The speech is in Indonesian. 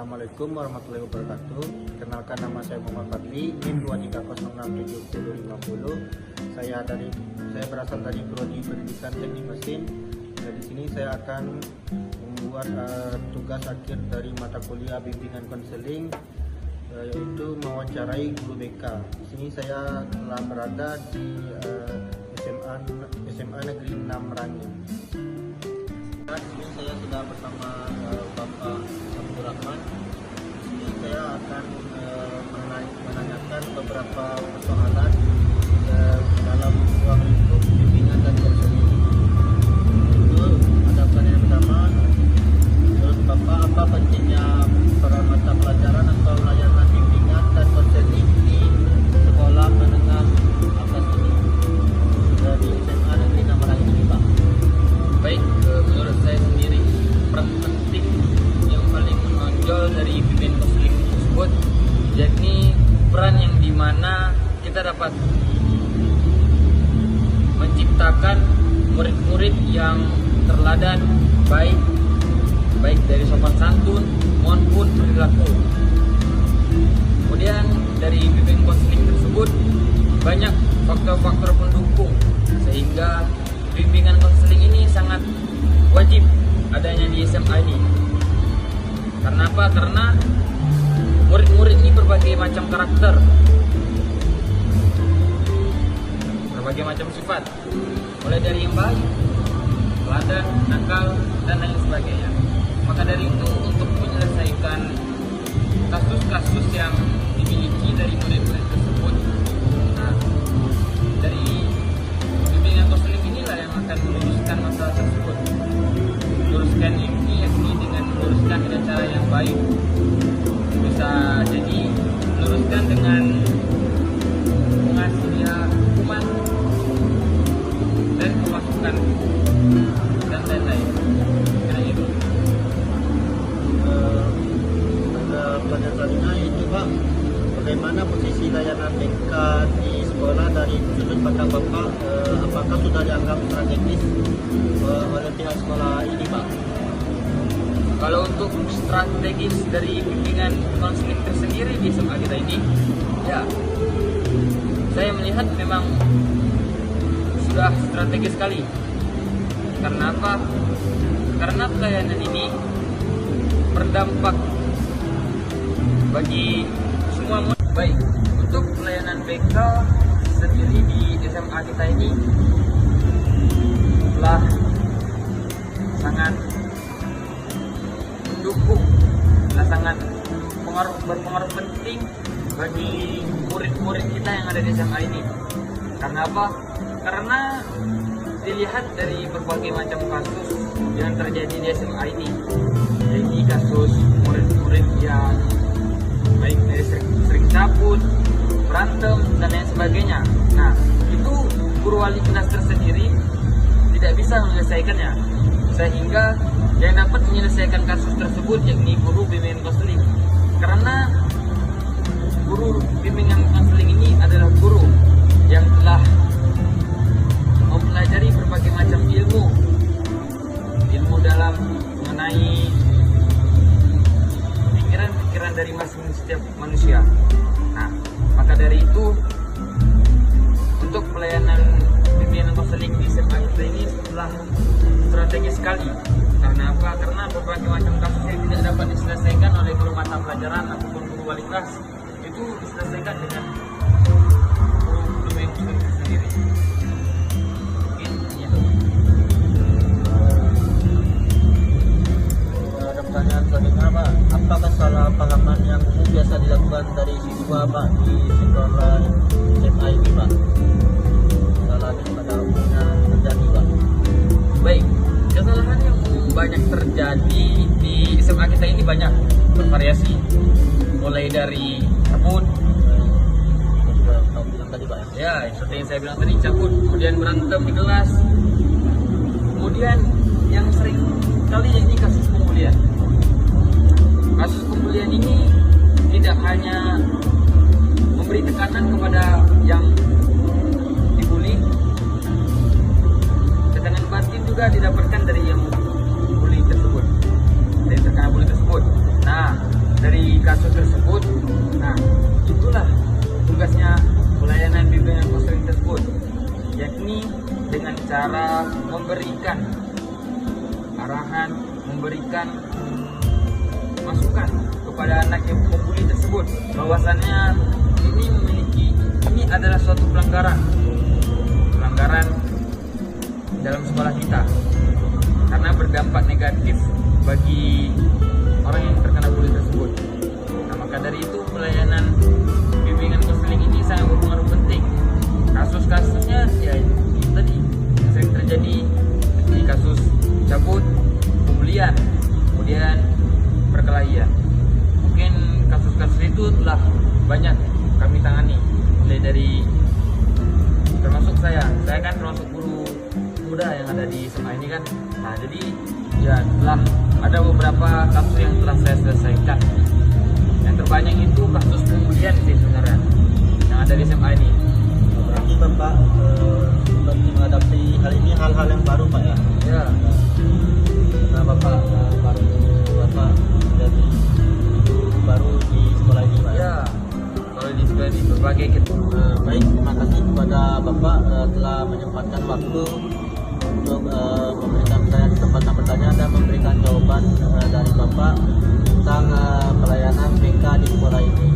Assalamualaikum warahmatullahi wabarakatuh. Kenalkan, nama saya Muhammad Fadli, NIM 23067050. Saya berasal dari Prodi Pendidikan Teknik Mesin. Di sini saya akan membuat tugas akhir dari mata kuliah bimbingan konseling, yaitu mewawancarai guru BK. Di sini saya telah berada di SMA Negeri 6 Merangin. Di sini saya sudah bersama Bapak Abdurrahman. Di sini saya akan menanyakan beberapa persoalan dalam ruang lingkup bimbingan dan konseling. Itu ada pertanyaan pertama. Menurut Bapak, apa pentingnya peran mata pelajaran atau layanan bimbingan dan konseling di sekolah menengah atas ini dari SMA Negeri 6 Merangin ini, Pak? Baik, menurut saya sendiri peran penting yang paling menonjol dari bimbingan konseling tersebut yakni peran yang dimana kita dapat menciptakan murid-murid yang terladan, baik dari sopan santun maupun perilaku. Kemudian dari bimbingan konseling tersebut banyak faktor-faktor pendukung sehingga bimbingan konseling ini sangat wajib adanya di SMA ini. Karena apa? Karena murid-murid ini berbagai macam karakter, berbagai macam sifat, mulai dari yang baik, teladan, nakal, dan lain sebagainya. Maka dari itu, untuk menyelesaikan kasus-kasus yang dimiliki dari murid-murid tersebut, dari bimbingan konseling inilah yang akan meluruskan masalah tersebut. Meluruskan ini yakni dengan meluruskan dengan cara yang baik. Bisa jadi meluruskan dengan mengasih hukuman dan pemasukan dan lain-lain. Karena itu Pertanyaan selanjutnya itu, Pak, bagaimana posisi layanan BK di sekolah dari sudut pandang Bapak? Apakah sudah dianggap strategis oleh pihak sekolah ini, Pak? kalau untuk strategis dari bimbingan konseling tersendiri di SMA kita ini, ya saya melihat memang sudah strategis sekali. Karena apa? Karena pelayanan ini berdampak bagi semua murid. Baik, untuk pelayanan BK sendiri di SMA kita ini telah sangat mendukung, telah sangat berpengaruh penting bagi murid-murid kita yang ada di SMA ini. Karena apa? Karena dilihat dari berbagai macam kasus yang terjadi di SMA ini, jadi kasus murid-murid yang baik dari sering cabut, berantem, dan lain sebagainya. Nah, itu guru wali kelas tersendiri tidak bisa menyelesaikannya, sehingga yang dapat menyelesaikan kasus tersebut yakni guru bimbingan konseling. Karena guru bimbingan konseling ini adalah guru yang telah mempelajari berbagai macam ilmu dalam mengenai pikiran dari masing-masing setiap manusia. Nah, maka dari itu untuk pelayanan bimbingan konseling di SMA kita ini telah strategis sekali. Karena apa? Karena berbagai macam kasus yang tidak dapat diselesaikan oleh guru mata pelajaran ataupun guru wali kelas itu diselesaikan dengan guru bimbingan konseling sendiri. Mungkin ya. Ada pertanyaan selanjutnya, Pak. Apakah salah pahaman yang biasa dilakukan dari siswa, Pak, di sekolah SMA ini, Pak? Kesalahan pada umumnya terjadi, Pak? Baik, kesalahan yang banyak terjadi di SMA kita ini banyak, bervariasi. Mulai dari cabut, Tadi, Pak, ya seperti yang saya bilang tadi, cabut, kemudian berantem di kelas, kemudian yang sering kali jadi kasus pembulian. Kasus pembulian ini tidak hanya memberi tekanan kepada yang dibully, tekanan batin juga didapatkan dari yang bully tersebut, dari terkena bully tersebut. Nah, kasus tersebut. Nah, itulah tugasnya pelayanan bimbingan konseling tersebut, yakni dengan cara memberikan arahan, memberikan masukan kepada anak yang membuli tersebut, bahwasannya ini adalah suatu pelanggaran dalam sekolah kita, karena berdampak negatif bagi orang yang terkena bully tersebut. Nah, maka dari itu pelayanan bimbingan konseling ini sangat berpengaruh penting. Kasus-kasusnya ya itu tadi yang sering terjadi, di kasus cabut, pembulian, kemudian perkelahian. Mungkin kasus-kasus itu telah banyak kami tangani, mulai dari termasuk saya kan termasuk guru muda yang ada di SMA ini kan. Nah, jadi ya telah ada beberapa kasus yang telah saya selesaikan. Yang terbanyak itu kasus pembulian sih sebenarnya yang ada di SMA ini. Berarti Bapak menghadapi hal ini hal-hal yang baru Pak ya? Ya. Nah Bapak jadi baru di sekolah ini Pak Ya, kalau di sekolah ini berbagai baik, terima kasih kepada Bapak telah menyempatkan waktu untuk memberikan saya kesempatan bertanya dan memberikan jawaban dari Bapak tentang pelayanan BK di sekolah ini.